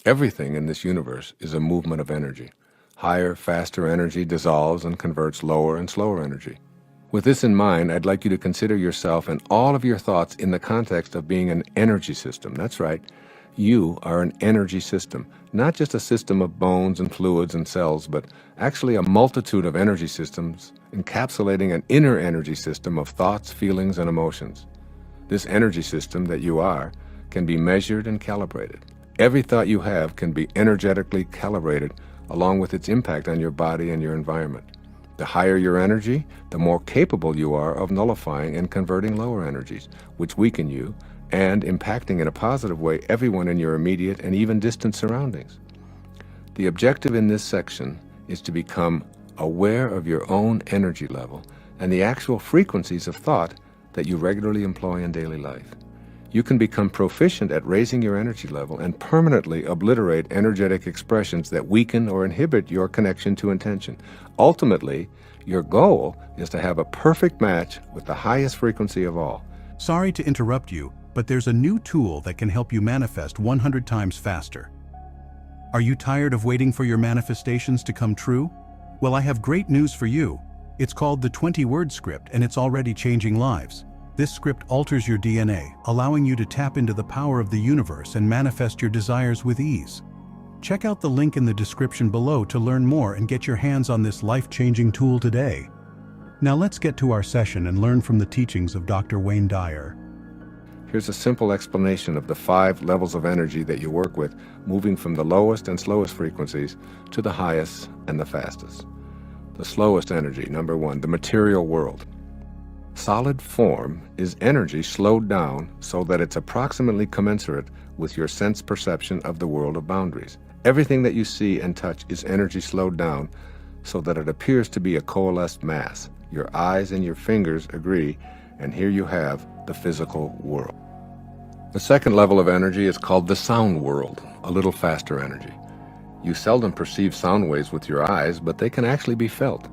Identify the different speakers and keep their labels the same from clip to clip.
Speaker 1: Everything in this universe is a movement of energy. Higher, faster energy dissolves and converts lower and slower energy. With this in mind, I'd like you to consider yourself and all of your thoughts in the context of being an energy system. That's right. You are an energy system, not just a system of bones and fluids and cells, but actually a multitude of energy systems encapsulating an inner energy system of thoughts, feelings, and emotions. This energy system that you are can be measured and calibrated. Every thought you have can be energetically calibrated along with its impact on your body and your environment. The higher your energy, the more capable you are of nullifying and converting lower energies, which weaken you and impacting in a positive way everyone in your immediate and even distant surroundings. The objective in this section is to become aware of your own energy level and the actual frequencies of thought that you regularly employ in daily life. You can become proficient at raising your energy level and permanently obliterate energetic expressions that weaken or inhibit your connection to intention. Ultimately, your goal is to have a perfect match with the highest frequency of all.
Speaker 2: Sorry to interrupt you, but there's a new tool that can help you manifest 100 times faster. Are you tired of waiting for your manifestations to come true? Well, I have great news for you. It's called the 20-word script, and it's already changing lives. This script alters your DNA, allowing you to tap into the power of the universe and manifest your desires with ease. Check out the link in the description below to learn more and get your hands on this life-changing tool today. Now let's get to our session and learn from the teachings of Dr. Wayne Dyer.
Speaker 1: Here's a simple explanation of the 5 levels of energy that you work with, moving from the lowest and slowest frequencies to the highest and the fastest. The slowest energy, number 1, the material world. Solid form is energy slowed down so that it's approximately commensurate with your sense perception of the world of boundaries. Everything that you see and touch is energy slowed down so that it appears to be a coalesced mass. Your eyes and your fingers agree, and here you have the physical world. The second level of energy is called the sound world, a little faster energy. You seldom perceive sound waves with your eyes, but they can actually be felt.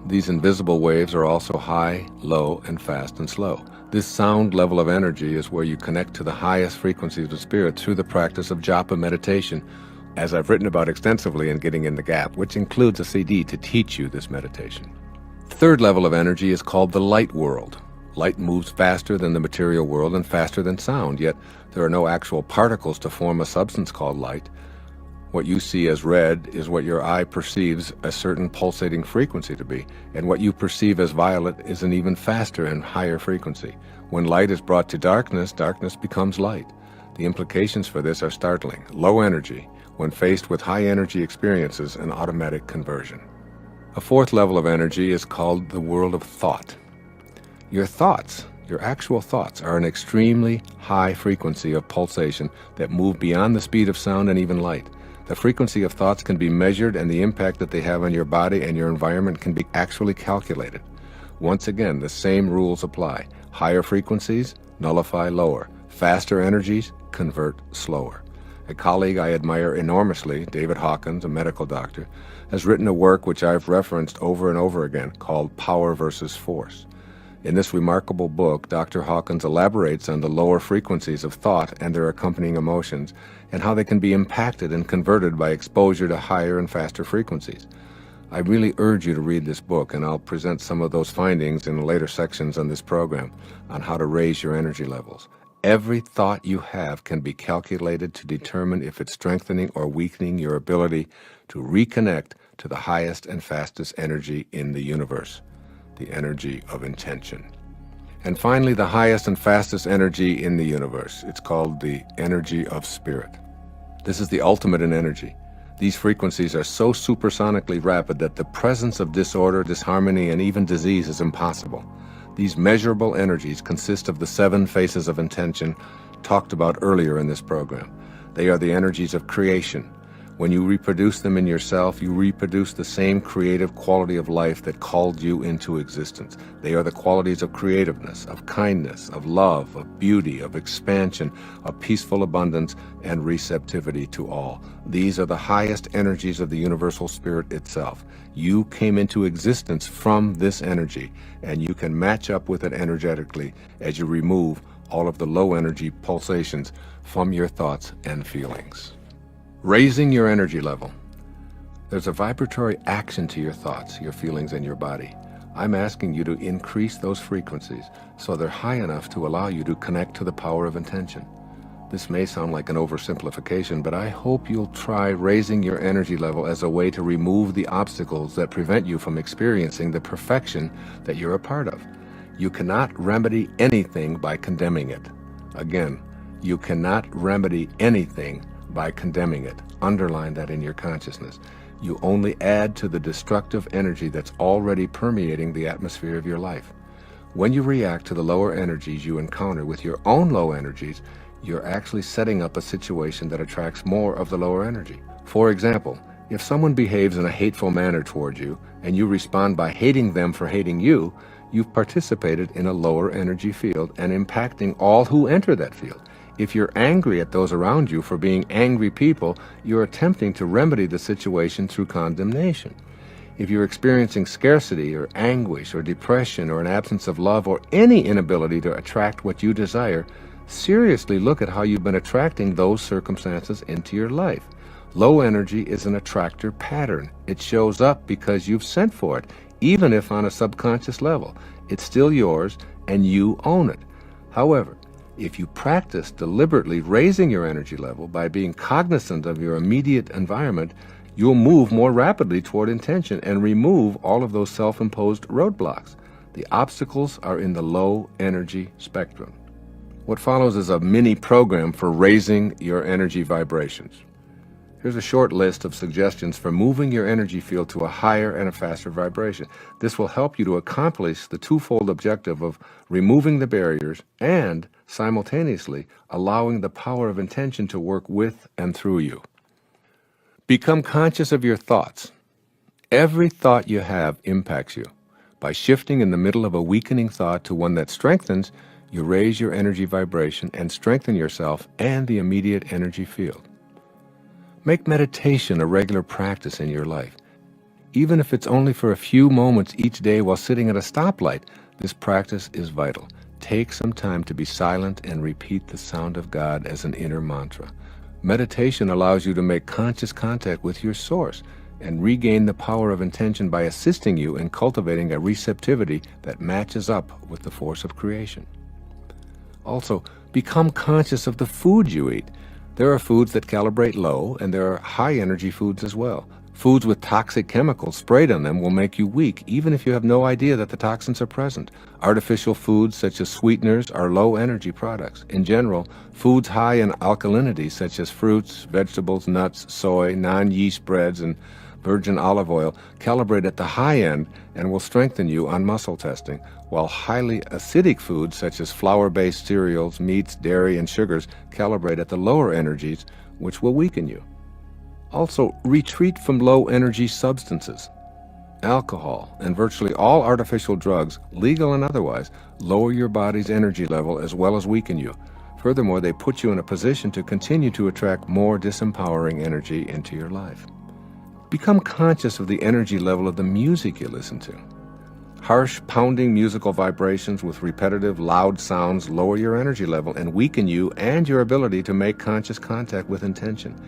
Speaker 1: These invisible waves are also high, low, and fast and slow. This sound level of energy is where you connect to the highest frequencies of spirit through the practice of japa meditation, as I've written about extensively in Getting in the Gap, which includes a CD to teach you this meditation. The third level of energy is called the light world. Light moves faster than the material world and faster than sound, yet there are no actual particles to form a substance called light. What you see as red is what your eye perceives a certain pulsating frequency to be, and what you perceive as violet is an even faster and higher frequency. When light is brought to darkness, darkness becomes light. The implications for this are startling. Low energy, when faced with high energy experiences, an automatic conversion. A fourth level of energy is called the world of thought. Your thoughts, your actual thoughts, are an extremely high frequency of pulsation that move beyond the speed of sound and even light. The frequency of thoughts can be measured, and the impact that they have on your body and your environment can be actually calculated. Once again, the same rules apply. Higher frequencies nullify lower. Faster energies convert slower. A colleague I admire enormously, David Hawkins, a medical doctor, has written a work which I've referenced over and over again called Power versus Force. In this remarkable book, Dr. Hawkins elaborates on the lower frequencies of thought and their accompanying emotions, and how they can be impacted and converted by exposure to higher and faster frequencies. I really urge you to read this book, and I'll present some of those findings in later sections on this program on how to raise your energy levels. Every thought you have can be calculated to determine if it's strengthening or weakening your ability to reconnect to the highest and fastest energy in the universe, the energy of intention. And finally, the highest and fastest energy in the universe. It's called the energy of spirit. This is the ultimate in energy. These frequencies are so supersonically rapid that the presence of disorder, disharmony, and even disease is impossible. These measurable energies consist of the 7 faces of intention talked about earlier in this program. They are the energies of creation. When you reproduce them in yourself, you reproduce the same creative quality of life that called you into existence. They are the qualities of creativeness, of kindness, of love, of beauty, of expansion, of peaceful abundance, and receptivity to all. These are the highest energies of the universal spirit itself. You came into existence from this energy, and you can match up with it energetically as you remove all of the low energy pulsations from your thoughts and feelings. Raising your energy level. There's a vibratory action to your thoughts, your feelings, and your body. I'm asking you to increase those frequencies so they're high enough to allow you to connect to the power of intention. This may sound like an oversimplification, but I hope you'll try raising your energy level as a way to remove the obstacles that prevent you from experiencing the perfection that you're a part of. You cannot remedy anything by condemning it. Again, you cannot remedy anything by condemning it. Underline that in your consciousness. You only add to the destructive energy that's already permeating the atmosphere of your life. When you react to the lower energies you encounter with your own low energies, you're actually setting up a situation that attracts more of the lower energy. For example, if someone behaves in a hateful manner toward you and you respond by hating them for hating you, you've participated in a lower energy field and impacting all who enter that field. If you're angry at those around you for being angry people, you're attempting to remedy the situation through condemnation. If you're experiencing scarcity or anguish or depression or an absence of love or any inability to attract what you desire, seriously look at how you've been attracting those circumstances into your life. Low energy is an attractor pattern. It shows up because you've sent for it, even if on a subconscious level. It's still yours and you own it. However, if you practice deliberately raising your energy level by being cognizant of your immediate environment, you'll move more rapidly toward intention and remove all of those self-imposed roadblocks. The obstacles are in the low energy spectrum. What follows is a mini program for raising your energy vibrations. Here's a short list of suggestions for moving your energy field to a higher and a faster vibration. This will help you to accomplish the twofold objective of removing the barriers and simultaneously allowing the power of intention to work with and through you. Become conscious of your thoughts. Every thought you have impacts you. By shifting in the middle of a weakening thought to one that strengthens, you raise your energy vibration and strengthen yourself and the immediate energy field. Make meditation a regular practice in your life. Even if it's only for a few moments each day while sitting at a stoplight, this practice is vital. Take some time to be silent and repeat the sound of God as an inner mantra. Meditation allows you to make conscious contact with your source and regain the power of intention by assisting you in cultivating a receptivity that matches up with the force of creation. Also, become conscious of the food you eat. There are foods that calibrate low, and there are high-energy foods as well. Foods with toxic chemicals sprayed on them will make you weak, even if you have no idea that the toxins are present. Artificial foods such as sweeteners are low-energy products. In general, foods high in alkalinity such as fruits, vegetables, nuts, soy, non-yeast breads, and virgin olive oil calibrate at the high end and will strengthen you on muscle testing, while highly acidic foods such as flour-based cereals, meats, dairy, and sugars calibrate at the lower energies, which will weaken you. Also, retreat from low-energy substances. Alcohol and virtually all artificial drugs, legal and otherwise, lower your body's energy level as well as weaken you. Furthermore, they put you in a position to continue to attract more disempowering energy into your life. Become conscious of the energy level of the music you listen to. Harsh, pounding musical vibrations with repetitive, loud sounds lower your energy level and weaken you and your ability to make conscious contact with intention.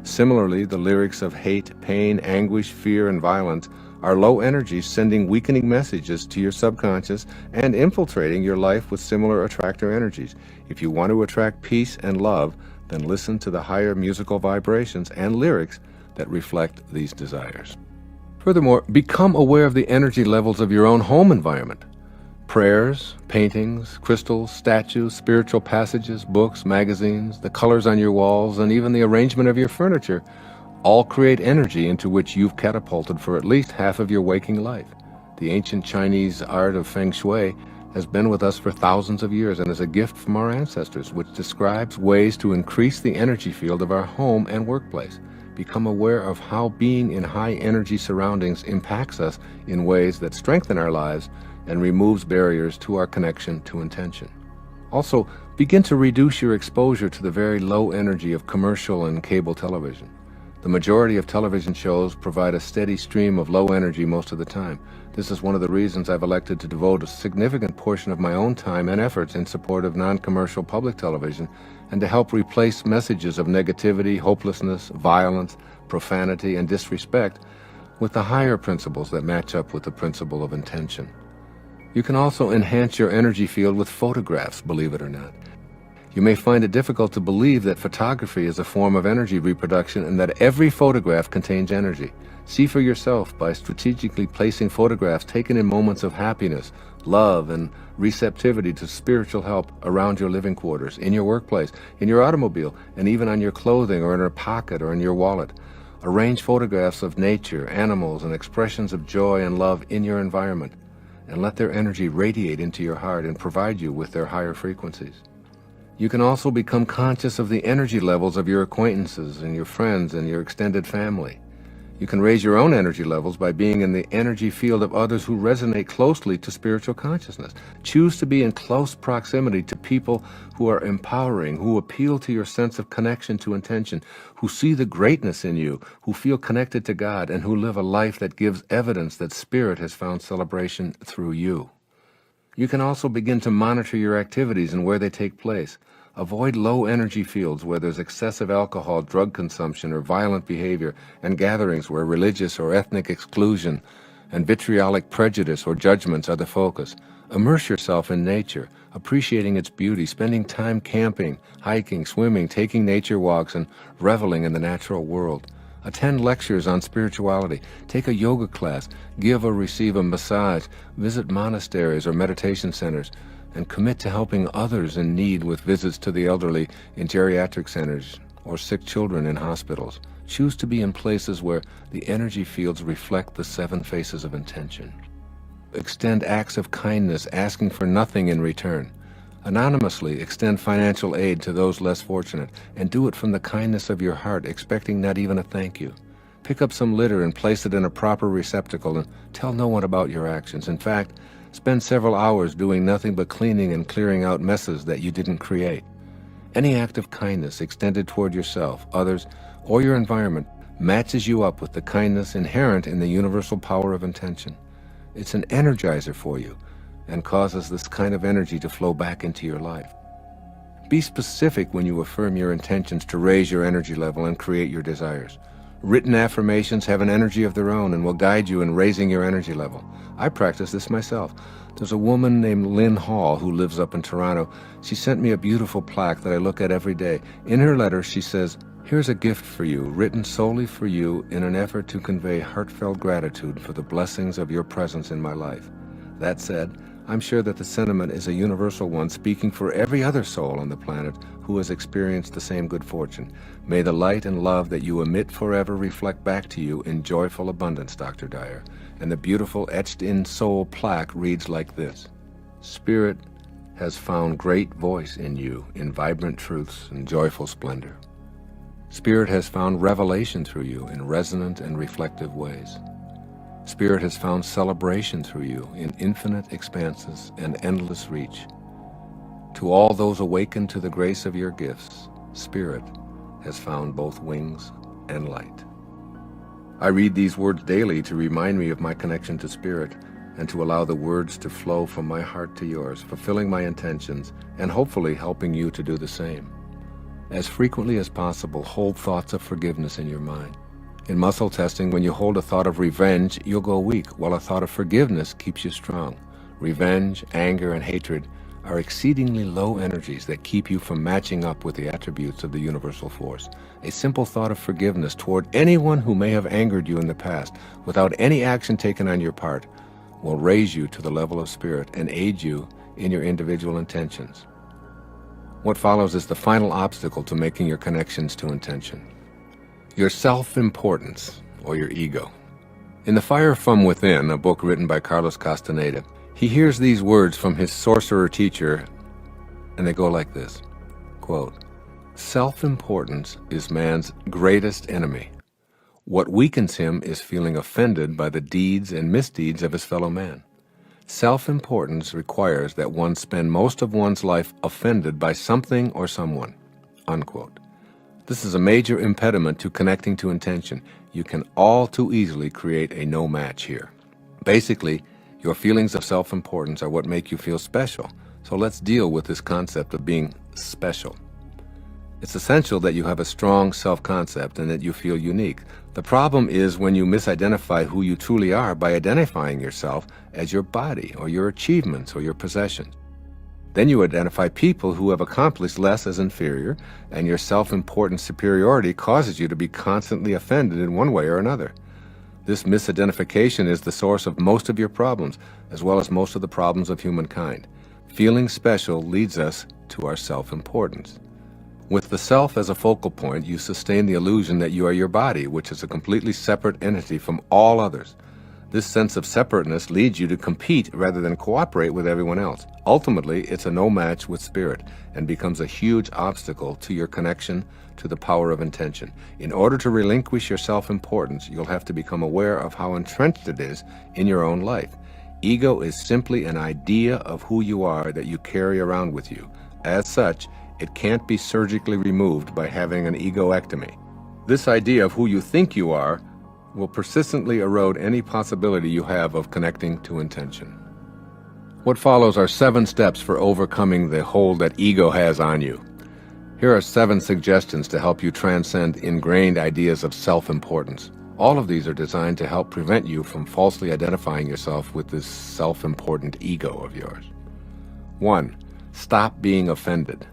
Speaker 1: Similarly, the lyrics of hate, pain, anguish, fear, and violence are low energies sending weakening messages to your subconscious and infiltrating your life with similar attractor energies. If you want to attract peace and love, then listen to the higher musical vibrations and lyrics that reflect these desires. Furthermore, become aware of the energy levels of your own home environment. Prayers, paintings, crystals, statues, spiritual passages, books, magazines, the colors on your walls, and even the arrangement of your furniture all create energy into which you've catapulted for at least half of your waking life. The ancient Chinese art of Feng Shui has been with us for thousands of years and is a gift from our ancestors, which describes ways to increase the energy field of our home and workplace. Become aware of how being in high-energy surroundings impacts us in ways that strengthen our lives and removes barriers to our connection to intention. Also, begin to reduce your exposure to the very low energy of commercial and cable television. The majority of television shows provide a steady stream of low energy most of the time. This is one of the reasons I've elected to devote a significant portion of my own time and efforts in support of non-commercial public television and to help replace messages of negativity, hopelessness, violence, profanity, and disrespect with the higher principles that match up with the principle of intention. You can also enhance your energy field with photographs, believe it or not. You may find it difficult to believe that photography is a form of energy reproduction and that every photograph contains energy. See for yourself by strategically placing photographs taken in moments of happiness, love, and receptivity to spiritual help around your living quarters, in your workplace, in your automobile, and even on your clothing or in a pocket or in your wallet. Arrange photographs of nature, animals, and expressions of joy and love in your environment, and let their energy radiate into your heart and provide you with their higher frequencies. You can also become conscious of the energy levels of your acquaintances and your friends and your extended family. You can raise your own energy levels by being in the energy field of others who resonate closely to spiritual consciousness. Choose to be in close proximity to people who are empowering, who appeal to your sense of connection to intention, who see the greatness in you, who feel connected to God, and who live a life that gives evidence that Spirit has found celebration through you. You can also begin to monitor your activities and where they take place. Avoid low energy fields where there's excessive alcohol, drug consumption, or violent behavior, and gatherings where religious or ethnic exclusion and vitriolic prejudice or judgments are the focus. Immerse yourself in nature, appreciating its beauty, spending time camping, hiking, swimming, taking nature walks, and reveling in the natural world. Attend lectures on spirituality, take a yoga class, give or receive a massage, visit monasteries or meditation centers, and commit to helping others in need with visits to the elderly in geriatric centers or sick children in hospitals. Choose to be in places where the energy fields reflect the 7 faces of intention. Extend acts of kindness, asking for nothing in return. Anonymously extend financial aid to those less fortunate, and do it from the kindness of your heart, expecting not even a thank you. Pick up some litter and place it in a proper receptacle and tell no one about your actions. In fact, spend several hours doing nothing but cleaning and clearing out messes that you didn't create. Any act of kindness extended toward yourself, others, or your environment matches you up with the kindness inherent in the universal power of intention. It's an energizer for you and causes this kind of energy to flow back into your life. Be specific when you affirm your intentions to raise your energy level and create your desires. Written affirmations have an energy of their own and will guide you in raising your energy level. I practice this myself. There's a woman named Lynn Hall who lives up in Toronto. She sent me a beautiful plaque that I look at every day. In her letter, she says, "Here's a gift for you, written solely for you in an effort to convey heartfelt gratitude for the blessings of your presence in my life." That said, I'm sure that the sentiment is a universal one, speaking for every other soul on the planet who has experienced the same good fortune. May the light and love that you emit forever reflect back to you in joyful abundance, Dr. Dyer. And the beautiful etched-in soul plaque reads like this: Spirit has found great voice in you in vibrant truths and joyful splendor. Spirit has found revelation through you in resonant and reflective ways. Spirit has found celebration through you in infinite expanses and endless reach. To all those awakened to the grace of your gifts, Spirit has found both wings and light. I read these words daily to remind me of my connection to Spirit and to allow the words to flow from my heart to yours, fulfilling my intentions and hopefully helping you to do the same. As frequently as possible, hold thoughts of forgiveness in your mind. In muscle testing, when you hold a thought of revenge, you'll go weak, while a thought of forgiveness keeps you strong. Revenge, anger, and hatred are exceedingly low energies that keep you from matching up with the attributes of the universal force. A simple thought of forgiveness toward anyone who may have angered you in the past, without any action taken on your part, will raise you to the level of Spirit and aid you in your individual intentions. What follows is the final obstacle to making your connections to intention: your self-importance, or your ego. In The Fire from Within, a book written by Carlos Castaneda, he hears these words from his sorcerer teacher, and they go like this, quote, "Self-importance is man's greatest enemy. What weakens him is feeling offended by the deeds and misdeeds of his fellow man. Self-importance requires that one spend most of one's life offended by something or someone," unquote. This is a major impediment to connecting to intention. You can all too easily create a no match here. Basically, your feelings of self-importance are what make you feel special. So let's deal with this concept of being special. It's essential that you have a strong self-concept and that you feel unique. The problem is when you misidentify who you truly are by identifying yourself as your body or your achievements or your possessions. Then you identify people who have accomplished less as inferior, and your self-important superiority causes you to be constantly offended in one way or another. This misidentification is the source of most of your problems, as well as most of the problems of humankind. Feeling special leads us to our self-importance. With the self as a focal point, you sustain the illusion that you are your body, which is a completely separate entity from all others. This sense of separateness leads you to compete rather than cooperate with everyone else. Ultimately, it's a no match with spirit and becomes a huge obstacle to your connection to the power of intention. In order to relinquish your self-importance, you'll have to become aware of how entrenched it is in your own life. Ego is simply an idea of who you are that you carry around with you. As such, it can't be surgically removed by having an egoectomy. This idea of who you think you are will persistently erode any possibility you have of connecting to intention. What follows are 7 steps for overcoming the hold that ego has on you. Here are 7 suggestions to help you transcend ingrained ideas of self-importance. All of these are designed to help prevent you from falsely identifying yourself with this self-important ego of yours. 1. Stop being offended.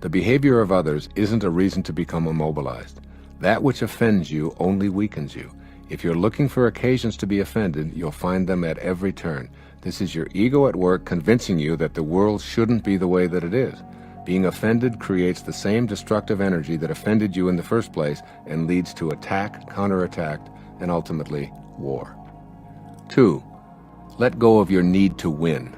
Speaker 1: The behavior of others isn't a reason to become immobilized. That which offends you only weakens you. If you're looking for occasions to be offended, you'll find them at every turn. This is your ego at work convincing you that the world shouldn't be the way that it is. Being offended creates the same destructive energy that offended you in the first place and leads to attack, counterattack, and ultimately war. 2. Let go of your need to win.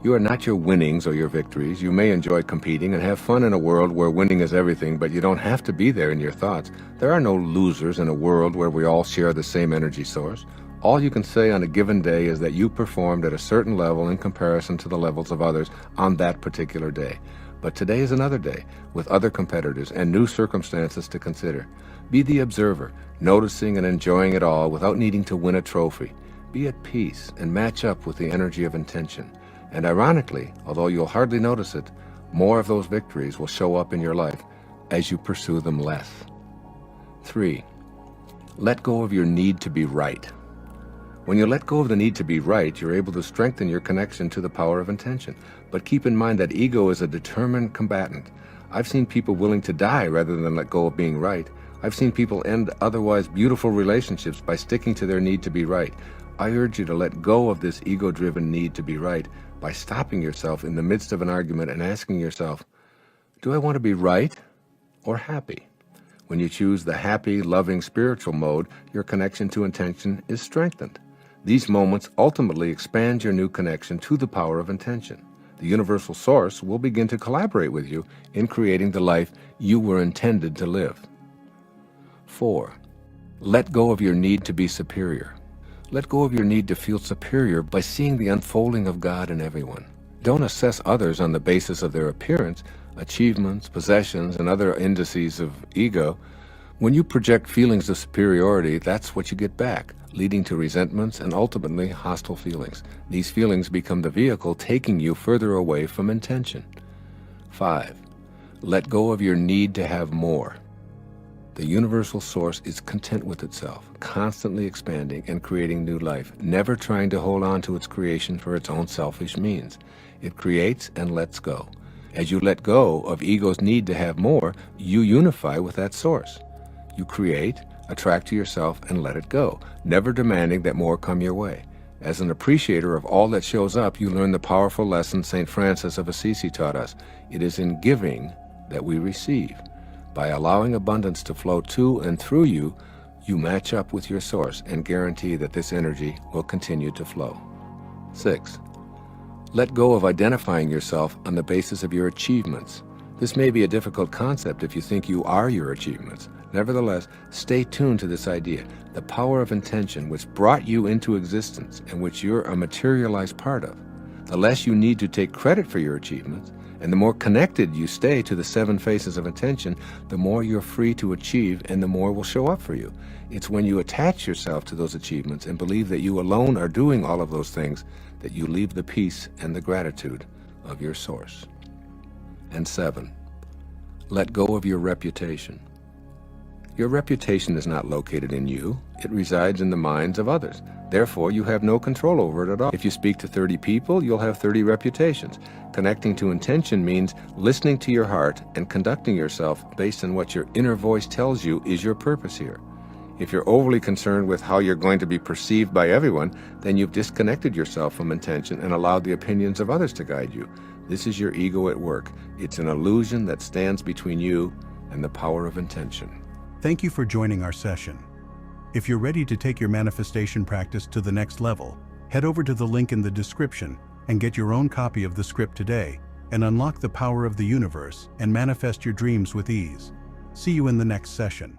Speaker 1: You are not your winnings or your victories. You may enjoy competing and have fun in a world where winning is everything, but you don't have to be there in your thoughts. There are no losers in a world where we all share the same energy source. All you can say on a given day is that you performed at a certain level in comparison to the levels of others on that particular day. But today is another day, with other competitors and new circumstances to consider. Be the observer, noticing and enjoying it all without needing to win a trophy. Be at peace and match up with the energy of intention. And ironically, although you'll hardly notice it, more of those victories will show up in your life as you pursue them less. 3. Let go of your need to be right. When you let go of the need to be right, you're able to strengthen your connection to the power of intention. But keep in mind that ego is a determined combatant. I've seen people willing to die rather than let go of being right. I've seen people end otherwise beautiful relationships by sticking to their need to be right. I urge you to let go of this ego-driven need to be right by stopping yourself in the midst of an argument and asking yourself, do I want to be right or happy? When you choose the happy, loving, spiritual mode, your connection to intention is strengthened. These moments ultimately expand your new connection to the power of intention. The universal source will begin to collaborate with you in creating the life you were intended to live. 4. Let go of your need to be superior. Let go of your need to feel superior by seeing the unfolding of God in everyone. Don't assess others on the basis of their appearance, achievements, possessions, and other indices of ego. When you project feelings of superiority, that's what you get back, leading to resentments and ultimately hostile feelings. These feelings become the vehicle taking you further away from intention. 5. Let go of your need to have more. The universal source is content with itself, constantly expanding and creating new life, never trying to hold on to its creation for its own selfish means. It creates and lets go. As you let go of ego's need to have more, you unify with that source. You create, attract to yourself, and let it go, never demanding that more come your way. As an appreciator of all that shows up, you learn the powerful lesson St. Francis of Assisi taught us. It is in giving that we receive. By allowing abundance to flow to and through you, you match up with your source and guarantee that this energy will continue to flow. 6. Let go of identifying yourself on the basis of your achievements. This may be a difficult concept if you think you are your achievements. Nevertheless, stay tuned to this idea. The power of intention which brought you into existence and which you're a materialized part of. The less you need to take credit for your achievements, And the more connected you stay to the 7 phases of intention, the more you're free to achieve and the more will show up for you. It's when you attach yourself to those achievements and believe that you alone are doing all of those things that you leave the peace and the gratitude of your source. And 7, let go of your reputation. Your reputation is not located in you. It resides in the minds of others. Therefore, you have no control over it at all. If you speak to 30 people, you'll have 30 reputations. Connecting to intention means listening to your heart and conducting yourself based on what your inner voice tells you is your purpose here. If you're overly concerned with how you're going to be perceived by everyone, then you've disconnected yourself from intention and allowed the opinions of others to guide you. This is your ego at work. It's an illusion that stands between you and the power of intention.
Speaker 2: Thank you for joining our session. If you're ready to take your manifestation practice to the next level, head over to the link in the description and get your own copy of the script today and unlock the power of the universe and manifest your dreams with ease. See you in the next session.